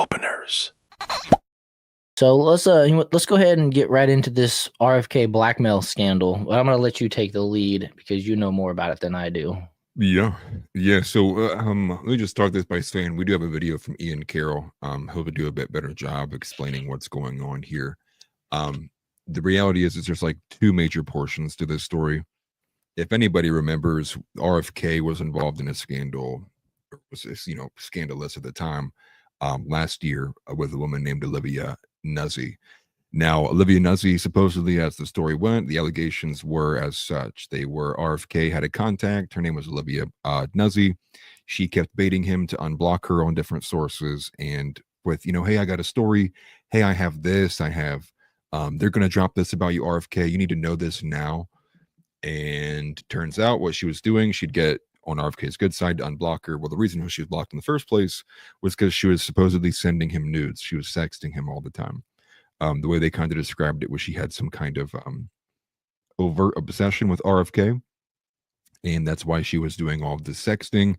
openers. So let's go ahead and get right into this RFK blackmail scandal. I'm gonna let you take the lead because you know more about it than I do. Yeah. So let me just start this by saying we do have a video from Ian Carroll. He'll do a bit better job explaining what's going on here. Um, the reality is there's like two major portions to this story. If anybody remembers, RFK was involved in a scandal, or was scandalous at the time, last year with a woman named Olivia Nuzzi. Now, Olivia Nuzzi, supposedly, as the story went, the allegations were as such. They were RFK had a contact. Her name was Olivia Nuzzi. She kept baiting him to unblock her on different sources. And with, hey, I got a story. Hey, I have this. They're going to drop this about you, RFK. You need to know this now. And turns out what she was doing, she'd get on RFK's good side to unblock her. Well, the reason she was blocked in the first place was because she was supposedly sending him nudes. She was sexting him all the time. The way they kind of described it was she had some kind of overt obsession with RFK, and that's why she was doing all this sexting.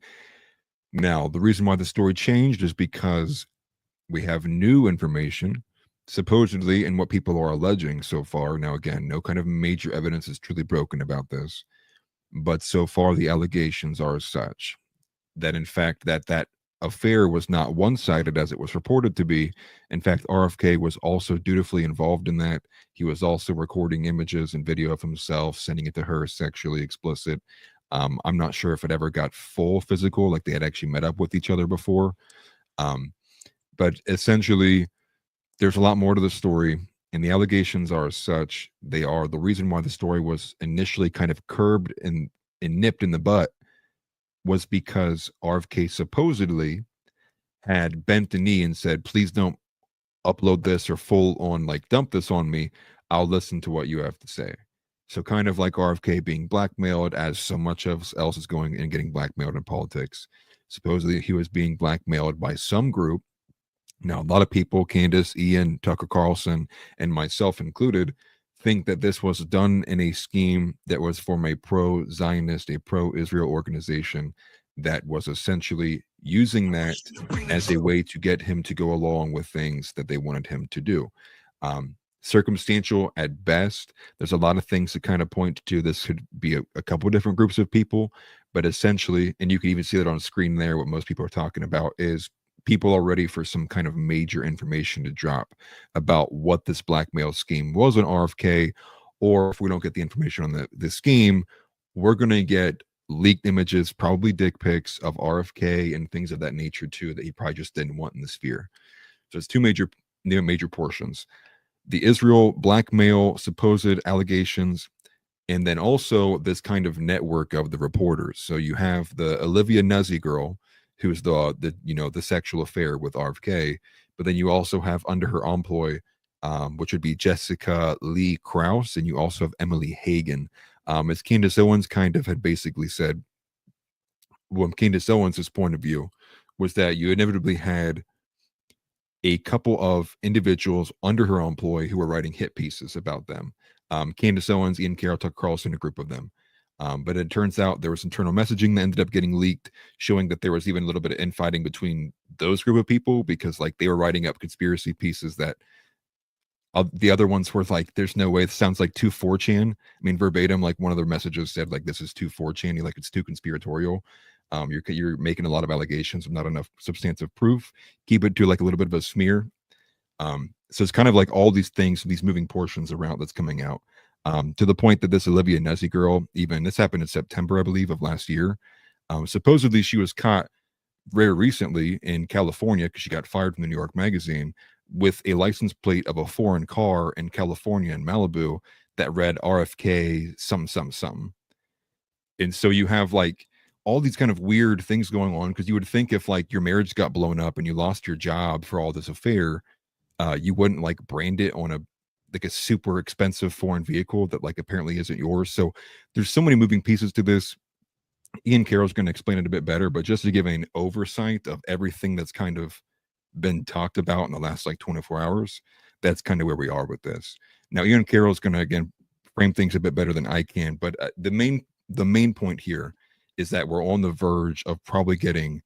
Now, the reason why the story changed is because we have new information, supposedly, and what people are alleging so far. Now, again, no kind of major evidence is truly broken about this, but so far the allegations are such that, in fact, that affair was not one-sided as it was reported to be. In fact, RFK was also dutifully involved in that. He was also recording images and video of himself, sending it to her, sexually explicit. I'm not sure if it ever got full physical, like they had actually met up with each other before. But essentially, there's a lot more to the story, and the allegations are as such. They are the reason why the story was initially kind of curbed and nipped in the butt was because RFK supposedly had bent the knee and said, please don't upload this or full on like dump this on me. I'll listen to what you have to say. So kind of like RFK being blackmailed as so much else is going and getting blackmailed in politics. Supposedly he was being blackmailed by some group. Now, a lot of people, Candace, Ian, Tucker Carlson, and myself included, think that this was done in a scheme that was from a pro-Zionist, a pro-Israel organization that was essentially using that as a way to get him to go along with things that they wanted him to do. Circumstantial at best. There's a lot of things that kind of point to this could be a couple of different groups of people, but essentially, and you can even see that on screen there, what most people are talking about is people are ready for some kind of major information to drop about what this blackmail scheme was on RFK, or if we don't get the information on the scheme, we're going to get leaked images, probably dick pics of RFK and things of that nature too, that he probably just didn't want in the sphere. So it's two major portions. The Israel blackmail supposed allegations, and then also this kind of network of the reporters. So you have the Olivia Nuzzi girl, who's the sexual affair with RFK, but then you also have under her employ, which would be Jessica Lee Krause, and you also have Emily Hagen. As Candace Owens kind of had basically said, well, Candace Owens' point of view was that you inevitably had a couple of individuals under her employ who were writing hit pieces about them. Candace Owens, Ian Carroll, Tucker Carlson, a group of them. But it turns out there was internal messaging that ended up getting leaked, showing that there was even a little bit of infighting between those group of people because like they were writing up conspiracy pieces that the other ones were like, there's no way. It sounds like too 4chan. I mean, verbatim, like one of their messages said, like, this is too 4chan. Like, it's too conspiratorial. You're making a lot of allegations with not enough substantive proof. Keep it to like a little bit of a smear. So it's kind of like all these things, these moving portions around that's coming out. To the point that this Olivia Nuzzi girl, even this happened in September, I believe, of last year. Supposedly she was caught very recently in California because she got fired from the New York Magazine with a license plate of a foreign car in California in Malibu that read RFK something. And so you have like all these kind of weird things going on because you would think if like your marriage got blown up and you lost your job for all this affair, you wouldn't like brand it on a super expensive foreign vehicle that like apparently isn't yours. So there's so many moving pieces to this. Ian Carroll's going to explain it a bit better, but just to give an oversight of everything that's kind of been talked about in the last like 24 hours, that's kind of where we are with this. Now, Ian Carroll's going to again frame things a bit better than I can, but the main point here is that we're on the verge of probably getting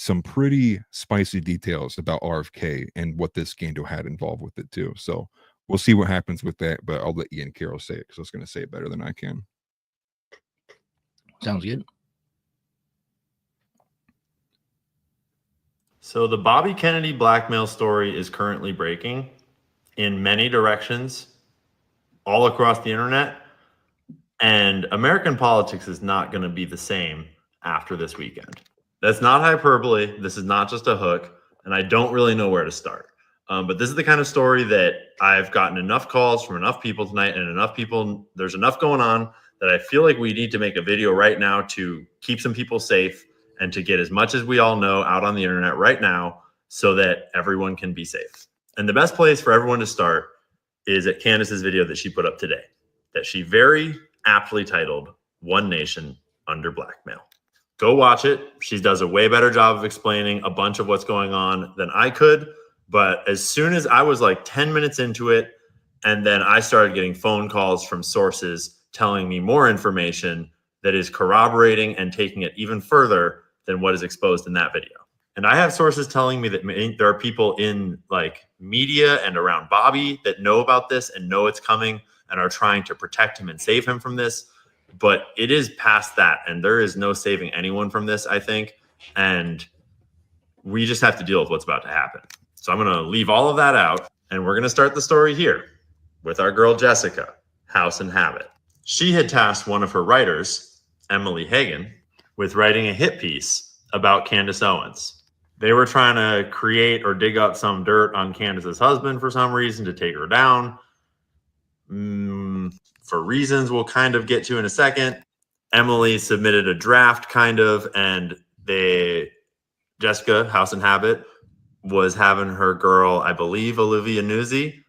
some pretty spicy details about RFK and what this scandal had involved with it too. So we'll see what happens with that, but I'll let Ian Carroll say it because I was going to say it better than I can. Sounds good. So the Bobby Kennedy blackmail story is currently breaking in many directions all across the internet. And American politics is not going to be the same after this weekend. That's not hyperbole. This is not just a hook. And I don't really know where to start. But this is the kind of story that I've gotten enough calls from enough people tonight and enough people. There's enough going on that I feel like we need to make a video right now to keep some people safe and to get as much as we all know out on the internet right now so that everyone can be safe. And the best place for everyone to start is at Candace's video that she put up today, that she very aptly titled "One Nation Under Blackmail." Go watch it. She does a way better job of explaining a bunch of what's going on than I could. But as soon as I was like 10 minutes into it, and then I started getting phone calls from sources telling me more information that is corroborating and taking it even further than what is exposed in that video. And I have sources telling me that there are people in like media and around Bobby that know about this and know it's coming and are trying to protect him and save him from this. But it is past that, and there is no saving anyone from this, I think. And we just have to deal with what's about to happen. So I'm going to leave all of that out, and we're going to start the story here with our girl Jessica, House and Habit. She had tasked one of her writers, Emily Hagan, with writing a hit piece about Candace Owens. They were trying to create or dig up some dirt on Candace's husband for some reason to take her down. For reasons we'll kind of get to in a second. Emily submitted a draft kind of, and Jessica, House and Habit, was having her girl, I believe Olivia Nuzzi,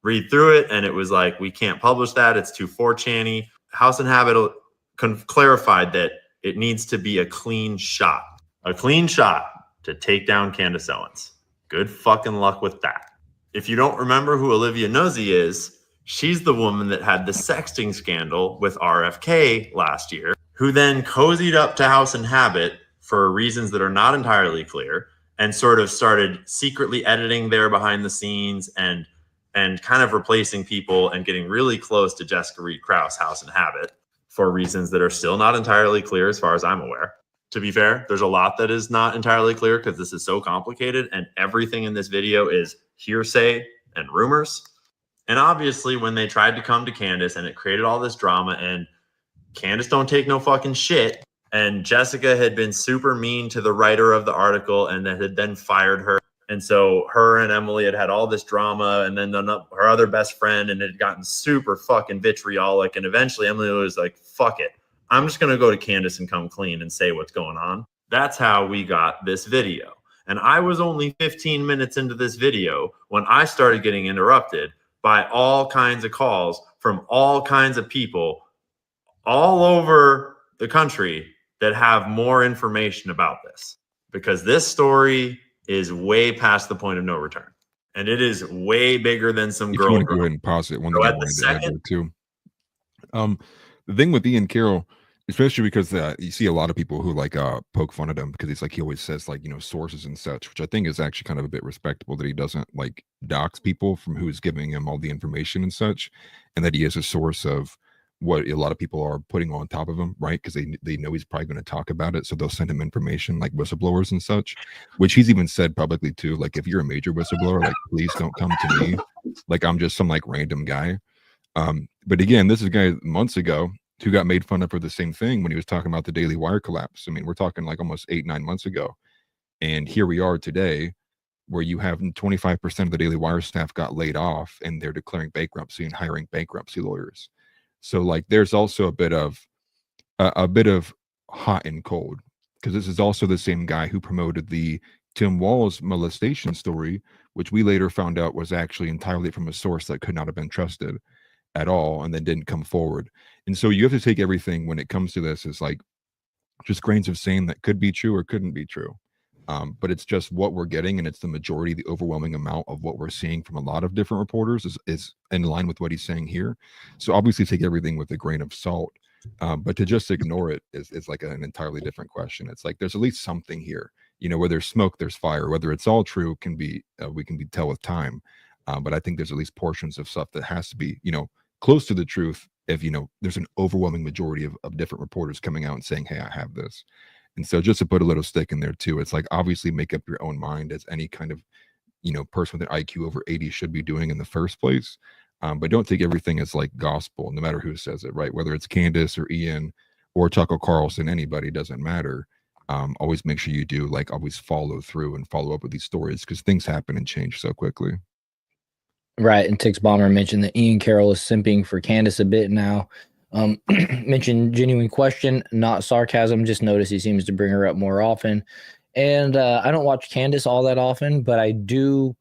read through it, and it was like, we can't publish that, it's too 4chan-y. House and Habit clarified that it needs to be a clean shot to take down Candace Owens. Good fucking luck with that. If you don't remember who Olivia Nuzzi is, she's the woman that had the sexting scandal with RFK last year, who then cozied up to House and Habit for reasons that are not entirely clear and sort of started secretly editing there behind the scenes and kind of replacing people and getting really close to Jessica Reed Krause, House and Habit, for reasons that are still not entirely clear as far as I'm aware. To be fair, there's a lot that is not entirely clear because this is so complicated and everything in this video is hearsay and rumors. And obviously when they tried to come to Candace and it created all this drama, and Candace don't take no fucking shit, and Jessica had been super mean to the writer of the article and that had then fired her. And so her and Emily had all this drama, and then her other best friend, and it had gotten super fucking vitriolic. And eventually Emily was like, fuck it. I'm just going to go to Candace and come clean and say what's going on. That's how we got this video. And I was only 15 minutes into this video when I started getting interrupted by all kinds of calls from all kinds of people all over the country that have more information about this, because this story is way past the point of no return, and it is way bigger than some girl. You want to go ahead and pause it. One thing I wanted to add there too. The thing with Ian Carroll, especially because you see a lot of people who like poke fun at him because he's like, he always says like, you know, sources and such, which I think is actually kind of a bit respectable, that he doesn't like dox people from who's giving him all the information and such, and that he is a source of what a lot of people are putting on top of him, right? Because they know he's probably going to talk about it, so they'll send him information like whistleblowers and such, which he's even said publicly too. Like, if you're a major whistleblower, like, please don't come to me. Like, I'm just some like random guy. But again, this is a guy months ago who got made fun of for the same thing when he was talking about the Daily Wire collapse. I mean, we're talking like almost 8-9 months ago, and here we are today, where you have 25% of the Daily Wire staff got laid off, and they're declaring bankruptcy and hiring bankruptcy lawyers. So like, there's also a bit of hot and cold, because this is also the same guy who promoted the Tim Walz molestation story, which we later found out was actually entirely from a source that could not have been trusted at all, and then didn't come forward. And so you have to take everything when it comes to this as like just grains of sand that could be true or couldn't be true. But it's just what we're getting, and it's the majority, the overwhelming amount of what we're seeing from a lot of different reporters is in line with what he's saying here. So obviously take everything with a grain of salt, but to just ignore it is like an entirely different question. It's like, there's at least something here. where there's smoke, there's fire. Whether it's all true can be, we can tell with time. But I think there's at least portions of stuff that has to be, close to the truth. If, there's an overwhelming majority of different reporters coming out and saying, hey, I have this. And so just to put a little stick in there too, it's like, obviously make up your own mind, as any kind of, person with an IQ over 80 should be doing in the first place. But don't take everything as like gospel, no matter who says it, right? Whether it's Candace or Ian or Tucker Carlson, anybody, doesn't matter. Always make sure you do, like, always follow through and follow up with these stories, because things happen and change so quickly. Right. And Tix Bomber mentioned that Ian Carroll is simping for Candace a bit now. Mentioned genuine question, not sarcasm. Just notice he seems to bring her up more often. And I don't watch Candace all that often, but I do.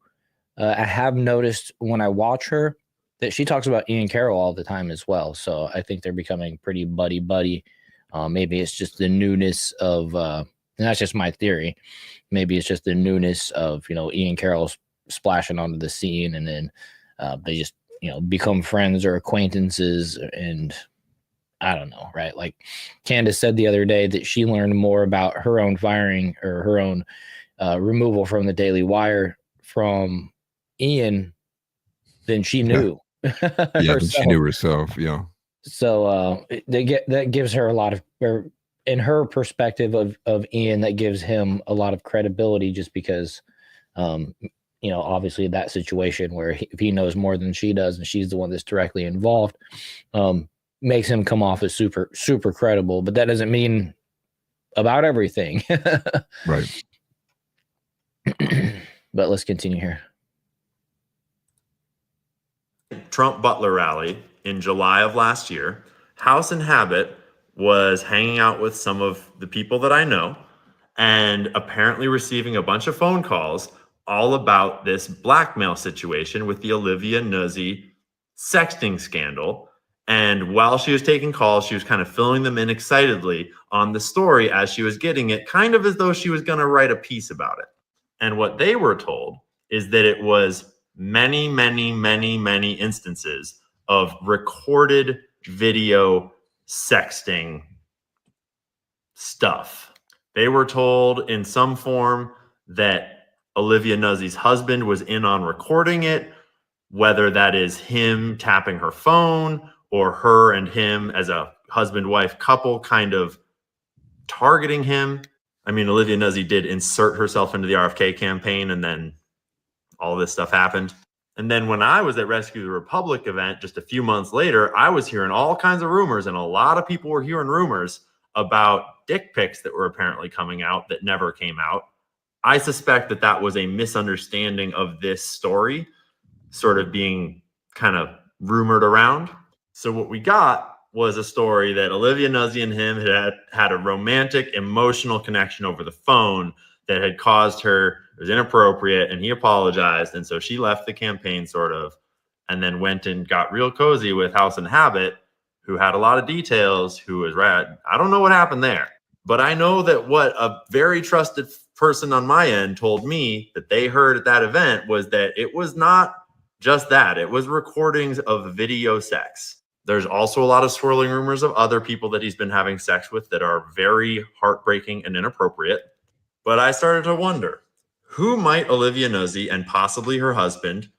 I have noticed when I watch her that she talks about Ian Carroll all the time as well. So I think they're becoming pretty buddy. Maybe it's just the newness of, and that's just my theory. Maybe it's just the newness of, Ian Carroll splashing onto the scene, and then they just, become friends or acquaintances. And I don't know, right? Like Candace said the other day that she learned more about her own firing or her own removal from the Daily Wire from Ian than she knew. Yeah, she knew herself. Yeah. So that gives her a lot of, or in her perspective of Ian, that gives him a lot of credibility, just because, obviously that situation where if he knows more than she does and she's the one that's directly involved, makes him come off as super, super credible. But that doesn't mean about everything. Right. But let's continue here. Trump Butler rally in July of last year, House and Habit was hanging out with some of the people that I know, and apparently receiving a bunch of phone calls all about this blackmail situation with the Olivia Nuzzi sexting scandal. And while she was taking calls, she was kind of filling them in excitedly on the story as she was getting it, kind of as though she was going to write a piece about it. And what they were told is that it was many instances of recorded video sexting stuff. They were told in some form that Olivia Nuzzi's husband was in on recording it, whether that is him tapping her phone or her and him as a husband-wife couple kind of targeting him. I mean, Olivia Nuzzi did insert herself into the RFK campaign, and then all this stuff happened. And then when I was at Rescue the Republic event just a few months later, I was hearing all kinds of rumors, and a lot of people were hearing rumors about dick pics that were apparently coming out that never came out. I suspect that that was a misunderstanding of this story sort of being kind of rumored around. So what we got was a story that Olivia Nuzzi and him had a romantic, emotional connection over the phone that had caused her, it was inappropriate, and he apologized. And so she left the campaign sort of, and then went and got real cozy with House and Habit, who had a lot of details, who was rad. I don't know what happened there, but I know that what a very trusted person on my end told me that they heard at that event was that it was not just that. It was recordings of video sex. There's also a lot of swirling rumors of other people that he's been having sex with that are very heartbreaking and inappropriate. But I started to wonder, who might Olivia Nuzzi and possibly her husband,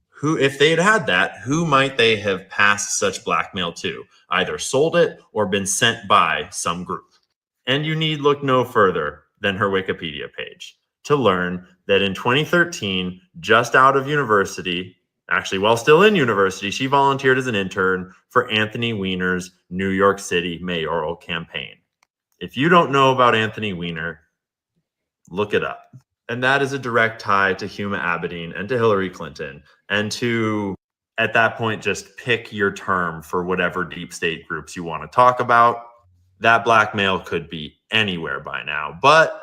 who, if they had that, who might they have passed such blackmail to? Either sold it or been sent by some group. And you need look no further than her Wikipedia page to learn that in 2013, just out of university, actually while still in university, she volunteered as an intern for Anthony Weiner's New York City mayoral campaign. If you don't know about Anthony Weiner, look it up. And that is a direct tie to Huma Abedin and to Hillary Clinton, and to, at that point, just pick your term for whatever deep state groups you want to talk about. That blackmail could be anywhere by now, but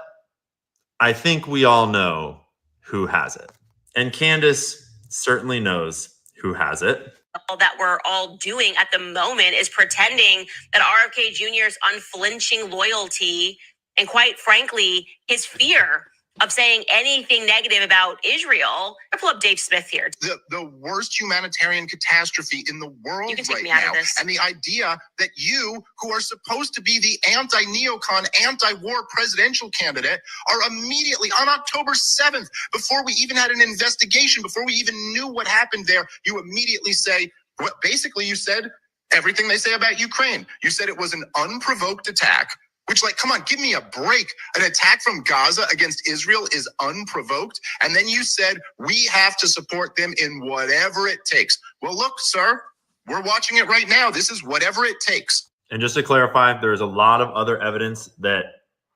I think we all know who has it. And Candace certainly knows who has it. All that we're all doing at the moment is pretending that RFK Jr.'s unflinching loyalty and, quite frankly, his fear of saying anything negative about Israel. I pull up Dave Smith here. The worst humanitarian catastrophe in the world You can take right me out now. of this. And the idea that you, who are supposed to be the anti-neocon, anti-war presidential candidate, are immediately on October 7th, before we even had an investigation, before we even knew what happened there, you immediately say, what basically you said everything they say about Ukraine. You said it was an unprovoked attack. Which, like, come on, give me a break. An attack from Gaza against Israel is unprovoked. And then you said, we have to support them in whatever it takes. Well, look, sir, we're watching it right now. This is whatever it takes. And just to clarify, there's a lot of other evidence that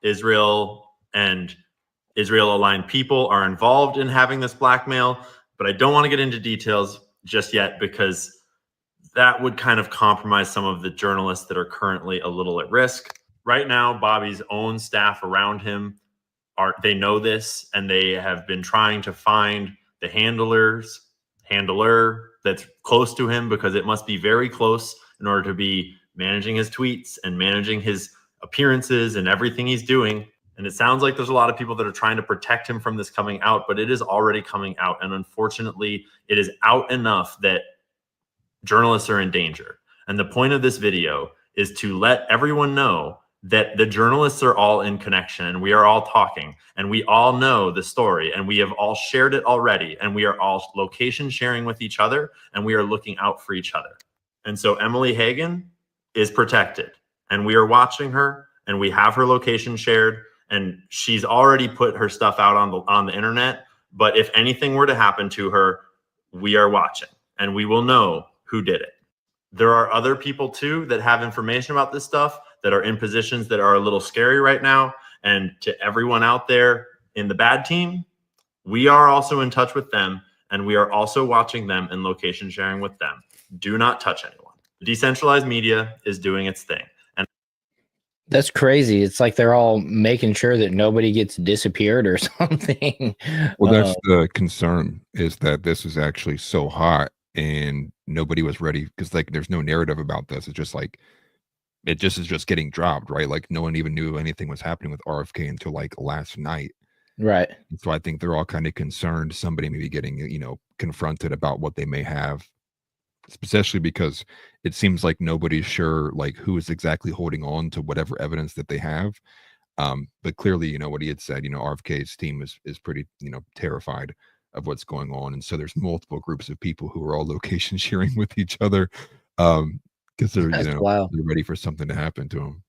Israel and Israel-aligned people are involved in having this blackmail, but I don't want to get into details just yet because that would kind of compromise some of the journalists that are currently a little at risk. Right now, Bobby's own staff around him they know this, and they have been trying to find the handler that's close to him, because it must be very close in order to be managing his tweets and managing his appearances and everything he's doing. And it sounds like there's a lot of people that are trying to protect him from this coming out, but it is already coming out. And unfortunately, it is out enough that journalists are in danger. And the point of this video is to let everyone know that the journalists are all in connection, and we are all talking, and we all know the story, and we have all shared it already, and we are all location sharing with each other, and we are looking out for each other. And so Emily Hagan is protected, and we are watching her, and we have her location shared, and she's already put her stuff out on the internet. But if anything were to happen to her, we are watching, and we will know who did it. There are other people too that have information about this stuff, that are in positions that are a little scary right now. And to everyone out there in the bad team, we are also in touch with them, and we are also watching them and location sharing with them. Do not touch anyone. Decentralized media is doing its thing. And that's crazy. It's like they're all making sure that nobody gets disappeared or something. Well, that's the concern, is that this is actually so hot and nobody was ready, because like there's no narrative about this. It's just like it just is just getting dropped, right? Like no one even knew anything was happening with RFK until like last night. Right. So I think they're all kind of concerned somebody may be getting, confronted about what they may have, especially because it seems like nobody's sure like who is exactly holding on to whatever evidence that they have. But clearly, what he had said, RFK's team is pretty, terrified of what's going on. And so there's multiple groups of people who are all location sharing with each other. Because they're, they're ready for something to happen to them.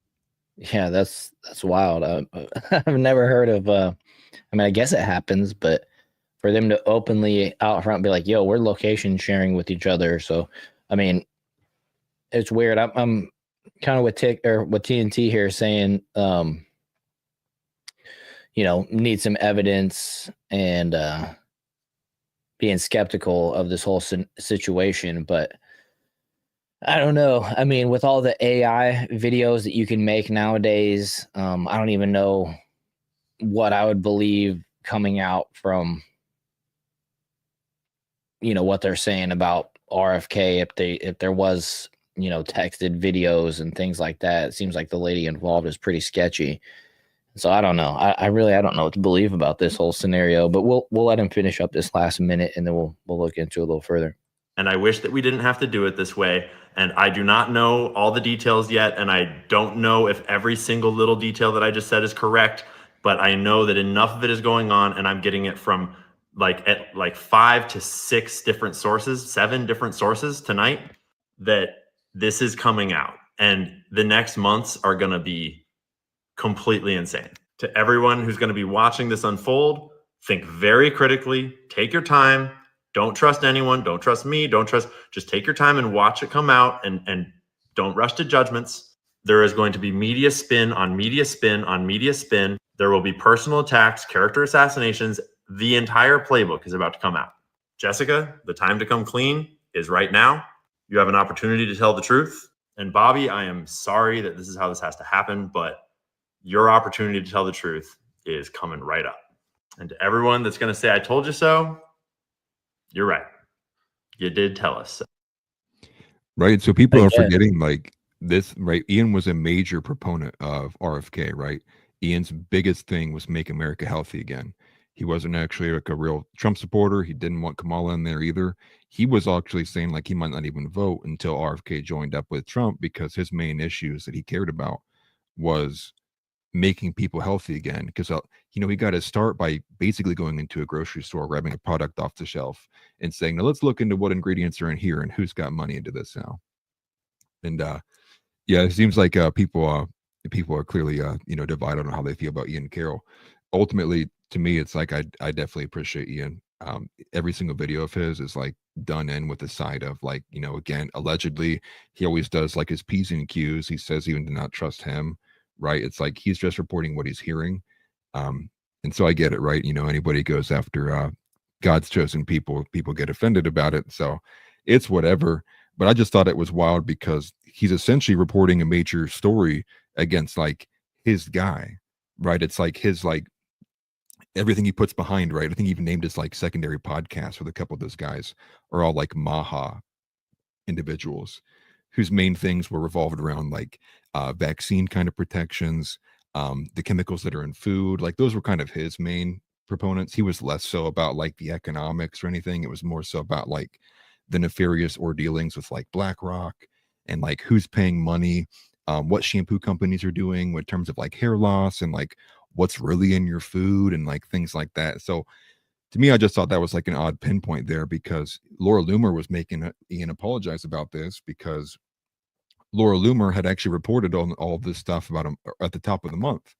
Yeah, that's wild. I've never heard of. I mean, I guess it happens, but for them to openly out front be like, "Yo, we're location sharing with each other." So, I mean, it's weird. I'm kind of with TNT here saying, need some evidence and being skeptical of this whole situation, but. I don't know. I mean, with all the AI videos that you can make nowadays, I don't even know what I would believe coming out from, what they're saying about RFK. If there was, texted videos and things like that, it seems like the lady involved is pretty sketchy. So I don't know. I really don't know what to believe about this whole scenario. But we'll let him finish up this last minute, and then we'll look into it a little further. And I wish that we didn't have to do it this way. And I do not know all the details yet. And I don't know if every single little detail that I just said is correct. But I know that enough of it is going on. And I'm getting it from at 5 to 6 different sources, 7 different sources tonight, that this is coming out. And the next months are going to be completely insane. To everyone who's going to be watching this unfold, think very critically, take your time. Don't trust anyone. Don't trust me. Just take your time and watch it come out, and don't rush to judgments. There is going to be media spin on media spin on media spin. There will be personal attacks, character assassinations. The entire playbook is about to come out. Jessica, the time to come clean is right now. You have an opportunity to tell the truth. And Bobby, I am sorry that this is how this has to happen, but your opportunity to tell the truth is coming right up. And to everyone that's going to say, I told you so, you're right. You did tell us so. Right. So people are forgetting like this, right? Ian was a major proponent of RFK, right? Ian's biggest thing was make America healthy again. He wasn't actually like a real Trump supporter. He didn't want Kamala in there either. He was actually saying like he might not even vote until RFK joined up with Trump, because his main issues that he cared about was making people healthy again. Because he got to start by basically going into a grocery store, grabbing a product off the shelf and saying, now let's look into what ingredients are in here and who's got money into this now. And yeah, it seems like people are clearly divided on how they feel about Ian Carroll. Ultimately, to me, it's like I definitely appreciate Ian. Every single video of his is like done in with the side of like, again, allegedly he always does like his P's and Q's. He says even to not trust him, right? It's like he's just reporting what he's hearing. And so I get it, right? Anybody goes after God's chosen people get offended about it. So it's whatever. But I just thought it was wild because he's essentially reporting a major story against like his guy, right? It's like his like everything he puts behind, right? I think he even named his like secondary podcast with a couple of those guys are all like Maha individuals whose main things were revolved around like vaccine kind of protections, the chemicals that are in food. Like those were kind of his main proponents. He was less so about like the economics or anything. It was more so about like the nefarious dealings with like BlackRock and like who's paying money, what shampoo companies are doing in terms of like hair loss and like what's really in your food and like things like that. So to me, I just thought that was like an odd pinpoint there, because Laura Loomer was making Ian apologize about this, because Laura Loomer had actually reported on all of this stuff about him at the top of the month.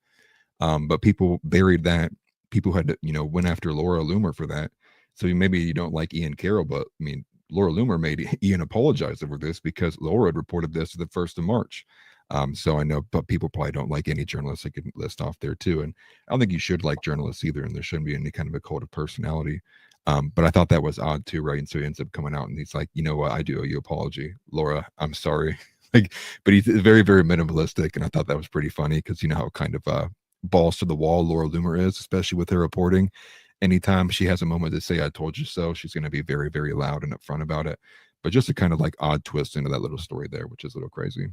But people buried that. People had to, went after Laura Loomer for that. So maybe you don't like Ian Carroll, but I mean, Laura Loomer made Ian apologize over this because Laura had reported this the 1st of March. So I know, but people probably don't like any journalists I could list off there too. And I don't think you should like journalists either. And there shouldn't be any kind of a cult of personality. But I thought that was odd too, right? And so he ends up coming out and he's like, you know what? I do owe you an apology, Laura. I'm sorry. Like, but he's very, very minimalistic. And I thought that was pretty funny because you know how kind of balls to the wall Laura Loomer is, especially with her reporting. Anytime she has a moment to say, I told you so, she's going to be very, very loud and upfront about it. But just a kind of like odd twist into that little story there, which is a little crazy.